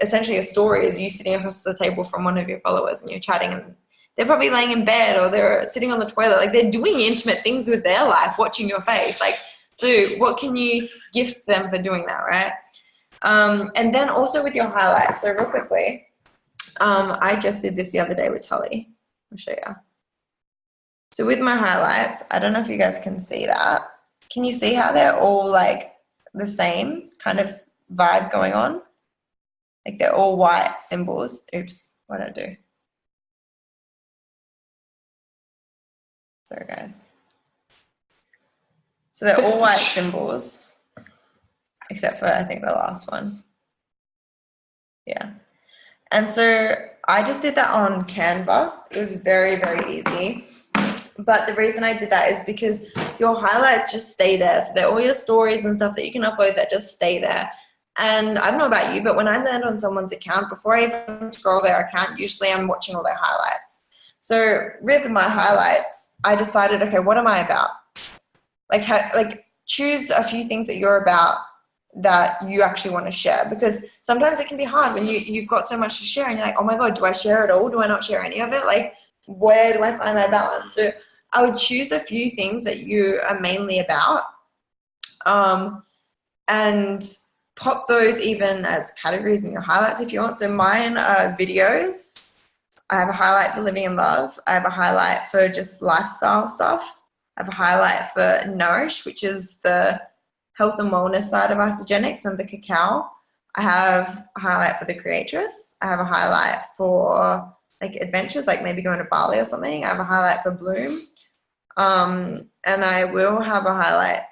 essentially a story is you sitting across the table from one of your followers and you're chatting, and they're probably laying in bed or they're sitting on the toilet, like they're doing intimate things with their life, watching your face. Like, so what can you gift them for doing that, right? And then also with your highlights. So real quickly, I just did this the other day with Tully. I'll show you. So with my highlights, I don't know if you guys can see that. Can you see how they're all like the same kind of vibe going on? Like they're all white symbols. Oops, what did I do? Sorry guys. So they're all white symbols, except for I think the last one. Yeah. And so I just did that on Canva. It was very, very easy. But the reason I did that is because your highlights just stay there. So they're all your stories and stuff that you can upload that just stay there. And I don't know about you, but when I land on someone's account, before I even scroll their account, usually I'm watching all their highlights. So with my highlights, I decided, okay, what am I about? Like choose a few things that you're about that you actually want to share, because sometimes it can be hard when you've got so much to share and you're like, oh my God, do I share it all? Do I not share any of it? Like, where do I find my balance? So I would choose a few things that you are mainly about, and pop those even as categories in your highlights if you want. So mine are videos. I have a highlight for living in love. I have a highlight for just lifestyle stuff. I have a highlight for Nourish, which is the health and wellness side of Isogenics and the cacao. I have a highlight for the creatress. I have a highlight for like adventures, like maybe going to Bali or something. I have a highlight for Bloom. And I will have a highlight.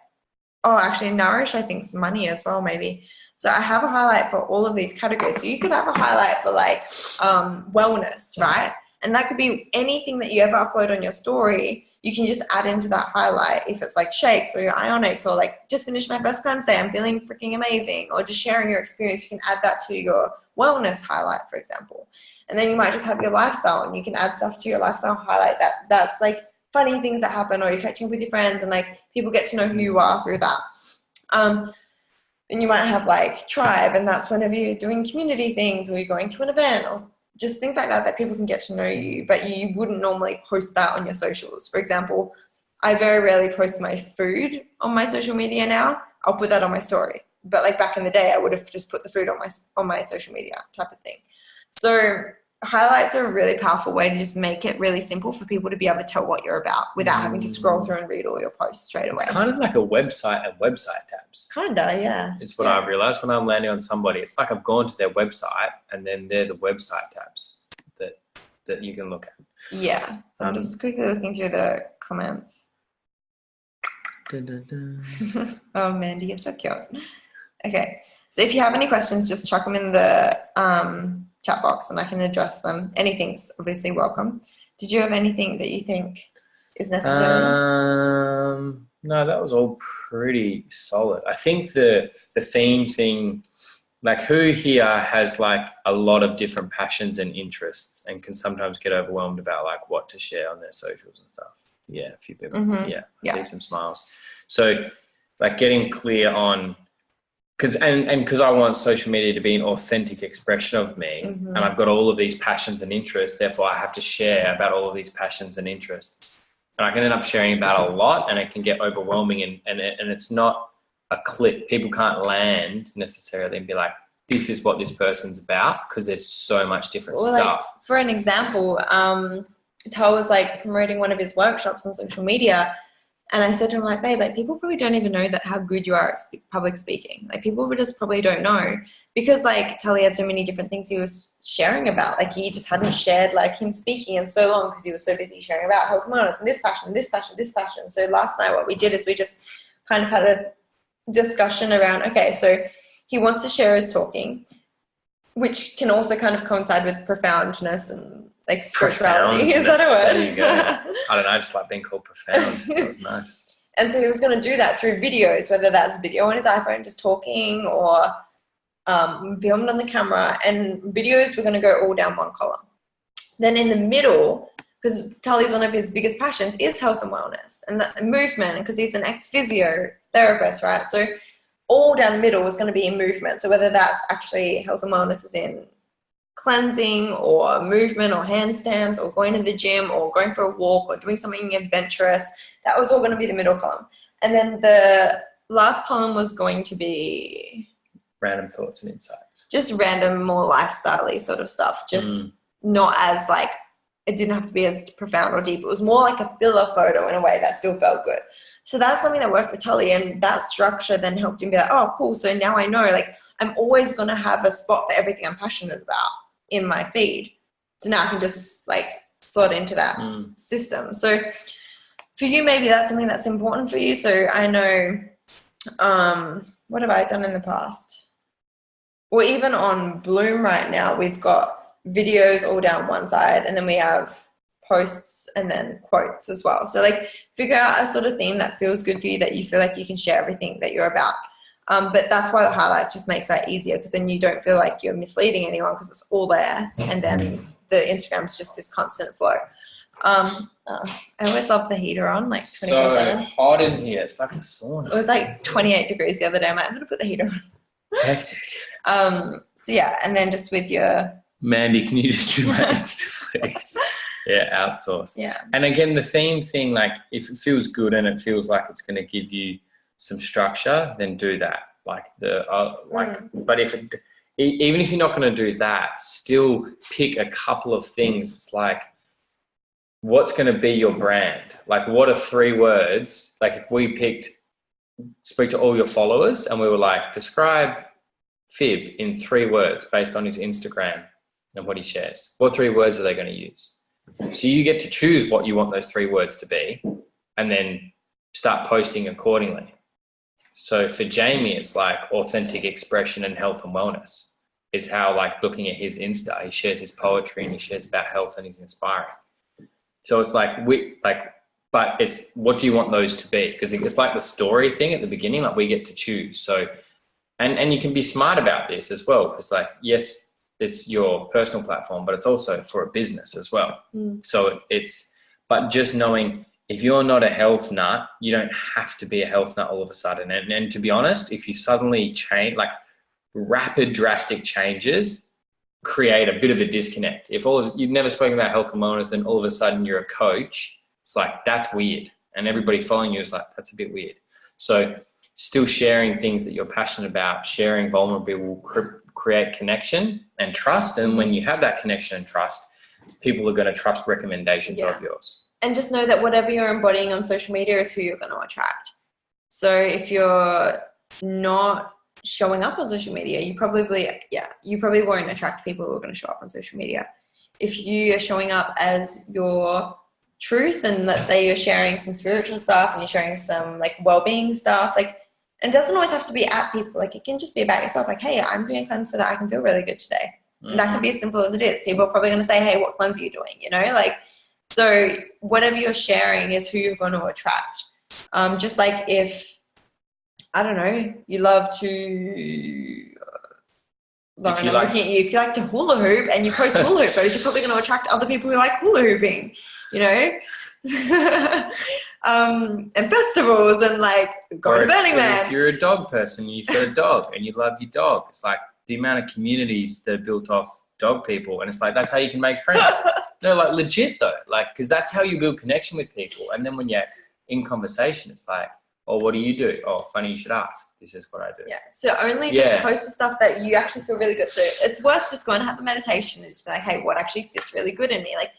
Oh, actually Nourish, I think, is money as well, maybe. So I have a highlight for all of these categories. So you could have a highlight for like wellness, right? And that could be anything that you ever upload on your story. You can just add into that highlight. If it's like shakes or your ionics, or like just finished my first cleanse day, I'm feeling freaking amazing, or just sharing your experience, you can add that to your wellness highlight, for example. And then you might just have your lifestyle, and you can add stuff to your lifestyle highlight that's like funny things that happen, or you're catching up with your friends and like people get to know who you are through that. Then you might have like tribe, and that's whenever you're doing community things or you're going to an event or just things like that people can get to know you, but you wouldn't normally post that on your socials. For example, I very rarely post my food on my social media now. I'll put that on my story. But like back in the day, I would have just put the food on my social media type of thing. So highlights are a really powerful way to just make it really simple for people to be able to tell what you're about without having to scroll through and read all your posts straight away. It's kind of like a website and website tabs. Kinda, yeah. It's what I've realized when I'm landing on somebody. It's like I've gone to their website and then they're the website tabs that you can look at. Yeah. So I'm just quickly looking through the comments. Oh, Mandy, you're so cute. Okay. So if you have any questions, just chuck them in the chat box and I can address them. Anything's obviously welcome. Did you have anything that you think is necessary? No, that was all pretty solid. I think the theme thing, like who here has like a lot of different passions and interests and can sometimes get overwhelmed about like what to share on their socials and stuff. Yeah, a few people. Mm-hmm. Yeah, I see some smiles. So like getting clear on, because I want social media to be an authentic expression of me, and I've got all of these passions and interests, therefore I have to share about all of these passions and interests. And I can end up sharing about a lot, and it can get overwhelming, and it's not a clip. People can't land necessarily and be like, this is what this person's about, because there's so much different stuff. Like, for an example, Tal was like promoting one of his workshops on social media, and I said to him, like, babe, like people probably don't even know that how good you are at public speaking. Like people just probably don't know, because like Tully had so many different things he was sharing about. Like he just hadn't shared like him speaking in so long because he was so busy sharing about health and wellness and this passion, this passion, this passion. So last night what we did is we just kind of had a discussion around, okay, so he wants to share his talking, which can also kind of coincide with profoundness and like spirituality. Is that a word? There you go. I don't know, I just like being called profound. That was nice. And so he was going to do that through videos, whether that's video on his iPhone just talking or filmed on the camera, and videos were going to go all down one column. Then in the middle, because Tully's one of his biggest passions is health and wellness and the movement, because he's an ex-physiotherapist, right? So all down the middle was going to be in movement. So whether that's actually health and wellness is in cleansing or movement or handstands or going to the gym or going for a walk or doing something adventurous, that was all going to be the middle column. And then the last column was going to be random thoughts and insights. Just random, more lifestyle-y sort of stuff. Just not as like, it didn't have to be as profound or deep. It was more like a filler photo in a way that still felt good. So that's something that worked for Tully, and that structure then helped him be like, oh, cool. So now I know, like, I'm always going to have a spot for everything I'm passionate about in my feed. So now I can just like slot into that system. So for you, maybe that's something that's important for you. So I know, what have I done in the past? Well, even on Bloom right now, we've got videos all down one side, and then we have posts and then quotes as well. So like figure out a sort of theme that feels good for you, that you feel like you can share everything that you're about. But that's why the highlights just makes that easier, because then you don't feel like you're misleading anyone because it's all there, and then the Instagram's just this constant flow. I always love the heater on, like 24/7. So hot in here, it's like a sauna. It was like 28 degrees the other day. I'm like, I'm gonna put the heater on. Hectic. So yeah, and then just with your Mandy, can you just do my Insta, please? Yeah, outsource. Yeah. And again, the theme thing, like if it feels good and it feels like it's going to give you some structure, then do that. Like but if it, even if you're not going to do that, still pick a couple of things. It's like, what's going to be your brand? Like, what are 3 words? Like if we speak to all your followers and we were like, describe Fib in 3 words based on his Instagram and what he shares. What 3 words are they going to use? So you get to choose what you want those 3 words to be, and then start posting accordingly. So for Jamie, it's like authentic expression and health and wellness is how, like, looking at his Insta, he shares his poetry and he shares about health and he's inspiring. So it's like, but it's, what do you want those to be? Because it's like the story thing at the beginning, like we get to choose. So, and you can be smart about this as well. Because like, yes, it's your personal platform, but it's also for a business as well. So but just knowing, if you're not a health nut, you don't have to be a health nut all of a sudden. And to be honest, if you suddenly change, like rapid drastic changes create a bit of a disconnect. If you've never spoken about health and wellness, then all of a sudden you're a coach, it's like, that's weird. And everybody following you is like, that's a bit weird. So still sharing things that you're passionate about, sharing vulnerability will create connection and trust. And when you have that connection and trust, people are going to trust recommendations of yours. And just know that whatever you're embodying on social media is who you're going to attract. So if you're not showing up on social media, you probably won't attract people who are going to show up on social media. If you are showing up as your truth, and let's say you're sharing some spiritual stuff and you're sharing some like well-being stuff, like, and it doesn't always have to be at people. Like it can just be about yourself. Like, hey, I'm doing a cleanse so that I can feel really good today. And that can be as simple as it is. People are probably going to say, hey, what cleanse are you doing? You know, like So whatever you're sharing is who you're going to attract. Just like if, I don't know, you love to, Lauren, I'm looking at you. If you like to hula hoop and you post hula hoop photos, you're probably going to attract other people who like hula hooping, you know? And festivals and like go to Burning Man. If you're a dog person, you've got a dog and you love your dog. It's like the amount of communities that are built off dog people, and it's like that's how you can make friends. No, like legit though, like because that's how you build connection with people. And then when you're in conversation, it's like, oh, what do you do? Oh, funny you should ask. This is what I do. Yeah. So only just post the stuff that you actually feel really good. So it's worth just going to have a meditation and just be like, hey, what actually sits really good in me? Like,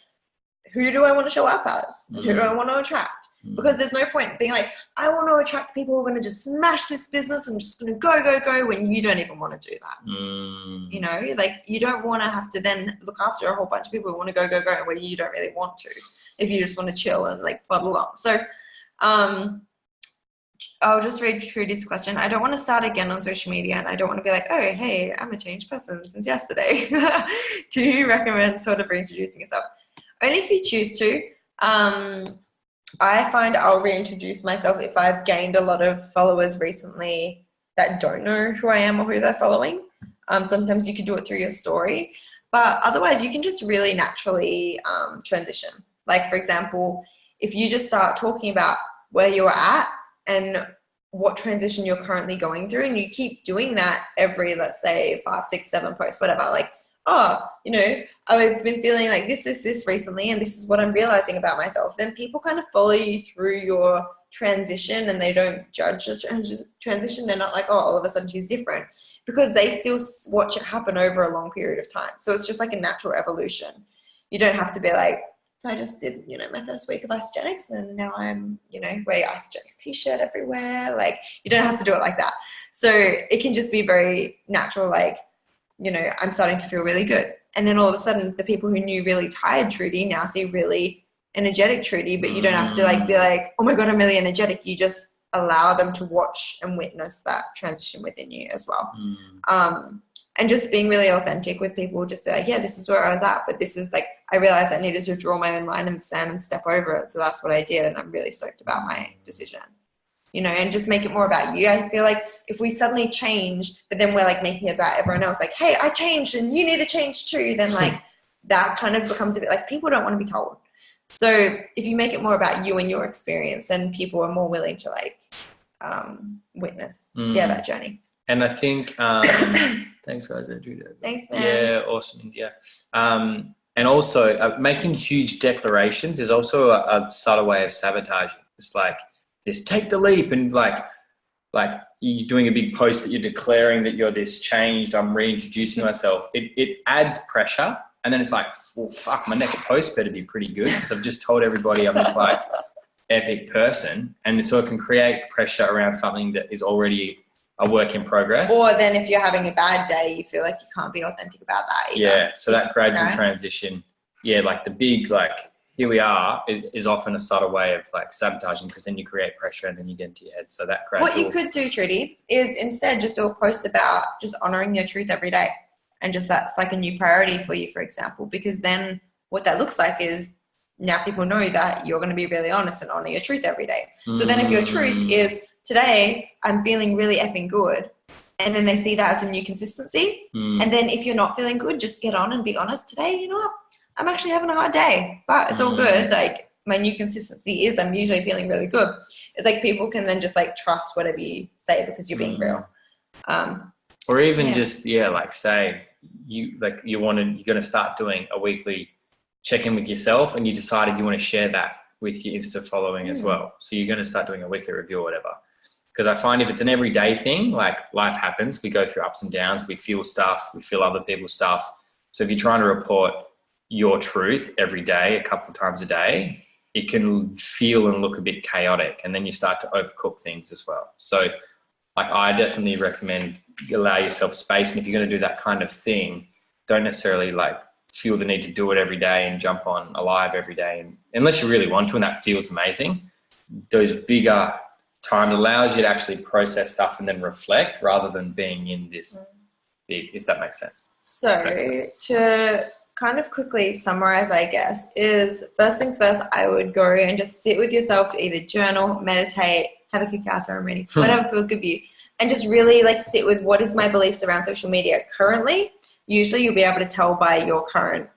who do I want to show up as? Who do I want to attract? Because there's no point being like, I want to attract people who are going to just smash this business and just going to go when you don't even want to do that. You know, like you don't want to have to then look after a whole bunch of people who want to go where you don't really want to, if you just want to chill and like plod along. So I'll just read Trudy's question. I don't want to start again on social media and I don't want to be like, oh, hey, I'm a changed person since yesterday. Do you recommend sort of reintroducing yourself? Only if you choose to. I find I'll reintroduce myself if I've gained a lot of followers recently that don't know who I am or who they're following. Sometimes you can do it through your story, but otherwise you can just really naturally transition. Like, for example, if you just start talking about where you're at and what transition you're currently going through, and you keep doing that every, let's say, 5, 6, 7 posts, whatever, like, oh, you know, I've been feeling like this recently, and this is what I'm realizing about myself. Then people kind of follow you through your transition and they don't judge the transition. They're not like, oh, all of a sudden she's different, because they still watch it happen over a long period of time. So it's just like a natural evolution. You don't have to be like, so I just did, you know, my first week of Isogenics and now I'm, you know, wear Isogenics t-shirt everywhere. Like, you don't have to do it like that. So it can just be very natural, like, you know, I'm starting to feel really good. And then all of a sudden the people who knew really tired Trudy now see really energetic Trudy, but you don't have to like be like, oh my God, I'm really energetic. You just allow them to watch and witness that transition within you as well. And just being really authentic with people, just be like, yeah, this is where I was at, but this is like, I realized I needed to draw my own line in the sand and step over it. So that's what I did. And I'm really stoked about my decision. You know, and just make it more about you. I feel like if we suddenly change, but then we're like making it about everyone else, like, hey, I changed and you need to change too, then like that kind of becomes a bit like people don't want to be told. So if you make it more about you and your experience, then people are more willing to like witness that journey. And I think, thanks guys, Andrew. Thanks, man. Yeah, awesome, India. And also making huge declarations is also a subtle way of sabotaging. It's like, this take the leap, and like you're doing a big post that you're declaring that you're this changed, I'm reintroducing myself. It adds pressure, and then it's like, well, fuck, my next post better be pretty good because I've just told everybody I'm this like epic person, and so it can create pressure around something that is already a work in progress. Or then if you're having a bad day, you feel like you can't be authentic about that either. Yeah, so that gradual transition, like the big like, here we are, is often a subtle way of like sabotaging, because then you create pressure and then you get into your head. So that gradual... What you could do, Trudy, is instead just do a post about just honoring your truth every day. And just that's like a new priority for you, for example, because then what that looks like is now people know that you're going to be really honest and honor your truth every day. So then if your truth is, today I'm feeling really effing good, and then they see that as a new consistency. And then if you're not feeling good, just get on and be honest. Today, you know what? I'm actually having a hard day, but it's all good. Like, my new consistency is I'm usually feeling really good. It's like people can then just like trust whatever you say because you're being real. Or even just, like say you're going to start doing a weekly check-in with yourself, and you decided you want to share that with your Insta following as well. So you're going to start doing a weekly review or whatever. Because I find if it's an everyday thing, like life happens, we go through ups and downs, we feel stuff, we feel other people's stuff. So if you're trying to report your truth every day, a couple of times a day, it can feel and look a bit chaotic, and then you start to overcook things as well. So like, I definitely recommend you allow yourself space. And if you're going to do that kind of thing, don't necessarily like feel the need to do it every day and jump on a live every day. And unless you really want to, and that feels amazing, those bigger time allows you to actually process stuff and then reflect, rather than being in this big, if that makes sense. So to kind of quickly summarize, I guess, is first things first, I would go and just sit with yourself, either journal, meditate, have a cacao ceremony, whatever feels good for you, and just really like sit with what is my beliefs around social media currently. Usually you'll be able to tell by your current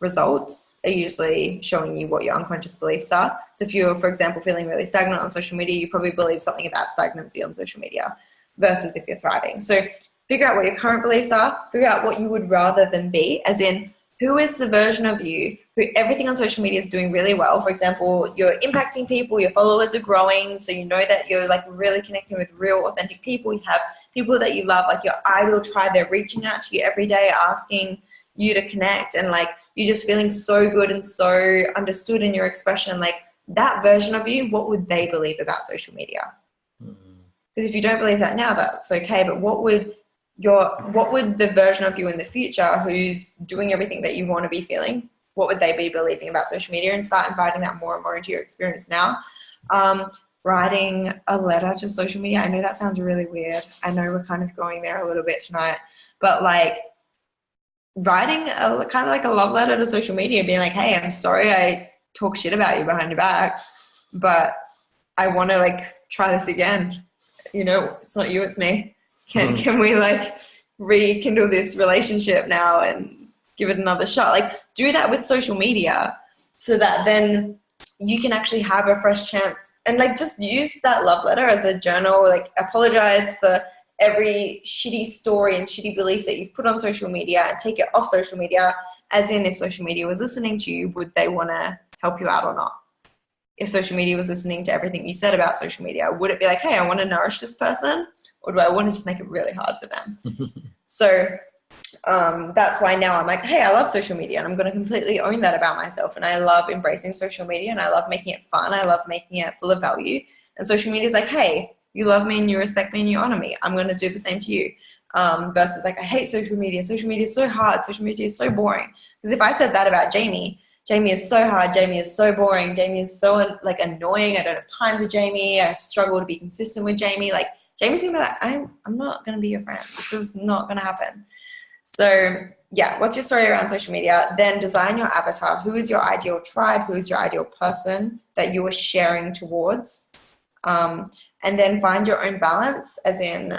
results are usually showing you what your unconscious beliefs are. So if you're, for example, feeling really stagnant on social media, you probably believe something about stagnancy on social media versus if you're thriving. So figure out what your current beliefs are, figure out what you would rather than be, as in who is the version of you who everything on social media is doing really well. For example, you're impacting people, your followers are growing, so you know that you're like really connecting with real authentic people. You have people that you love, like your idol tribe, they're reaching out to you every day asking you to connect, and like you're just feeling so good and so understood in your expression. Like that version of you, what would they believe about social media? Because if you don't believe that now, that's okay, but what would the version of you in the future who's doing everything that you want to be feeling, what would they be believing about social media? And start inviting that more and more into your experience now. Writing a letter to social media, I know that sounds really weird, I know we're kind of going there a little bit tonight, but like writing a kind of like a love letter to social media, being like, hey, I'm sorry I talk shit about you behind your back, but I want to like try this again. You know, it's not you, it's me. Can we like rekindle this relationship now and give it another shot? Like do that with social media so that then you can actually have a fresh chance, and like just use that love letter as a journal. Like apologize for every shitty story and shitty belief that you've put on social media and take it off social media, as in if social media was listening to you, would they want to help you out or not? If social media was listening to everything you said about social media, would it be like, hey, I want to nourish this person, or do I want to just make it really hard for them? So that's why now I'm like, hey, I love social media and I'm going to completely own that about myself. And I love embracing social media and I love making it fun. I love making it full of value. And social media is like, hey, you love me and you respect me and you honor me. I'm going to do the same to you. Versus like, I hate social media. Social media is so hard. Social media is so boring. Because if I said that about Jamie is so hard. Jamie is so boring. Jamie is so like annoying. I don't have time for Jamie. I struggle to be consistent with Jamie. Like Jamie's going to be like, I'm not going to be your friend. This is not going to happen. So yeah, what's your story around social media? Then design your avatar. Who is your ideal tribe? Who is your ideal person that you are sharing towards? And then find your own balance, as in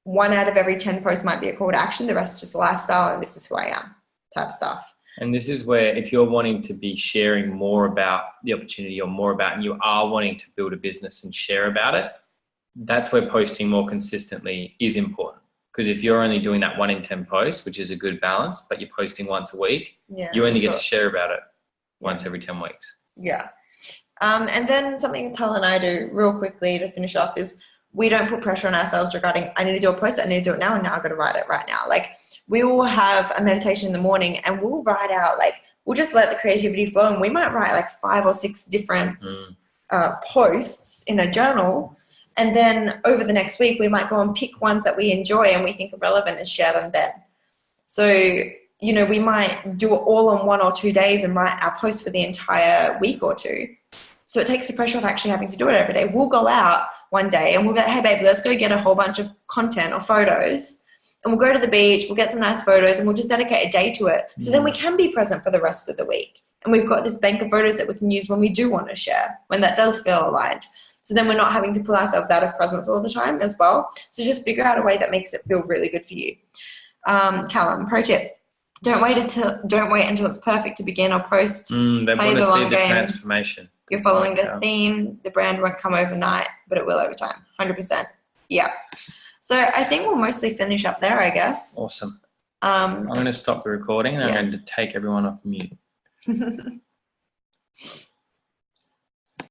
1 out of every 10 posts might be a call to action. The rest is just lifestyle and this is who I am type stuff. And this is where if you're wanting to be sharing more about the opportunity or more about, and you are wanting to build a business and share about it, that's where posting more consistently is important. Because if you're only doing that 1 in 10 posts, which is a good balance, but you're posting once a week, you only get to share about it once every 10 weeks. Yeah. And then something Tully and I do real quickly to finish off is we don't put pressure on ourselves regarding, I need to do a post, I need to do it now, and now I've got to write it right now. Like we will have a meditation in the morning and we'll write out, like we'll just let the creativity flow, and we might write like 5 or 6 different posts in a journal. And then over the next week, we might go and pick ones that we enjoy and we think are relevant and share them then. So, you know, we might do it all on 1 or 2 days and write our post for the entire week or 2. So it takes the pressure of actually having to do it every day. We'll go out one day and we'll be like, hey, babe, let's go get a whole bunch of content or photos. And we'll go to the beach, we'll get some nice photos, and we'll just dedicate a day to it. So then we can be present for the rest of the week. And we've got this bank of photos that we can use when we do want to share, when that does feel aligned. So then we're not having to pull ourselves out of presence all the time as well. So just figure out a way that makes it feel really good for you. Callum, pro tip. Don't wait until it's perfect to begin or post. They want to see the transformation. You're following the theme. The brand won't come overnight, but it will over time. 100%. Yeah. So I think we'll mostly finish up there, I guess. Awesome. I'm going to stop the recording and I'm going to take everyone off mute.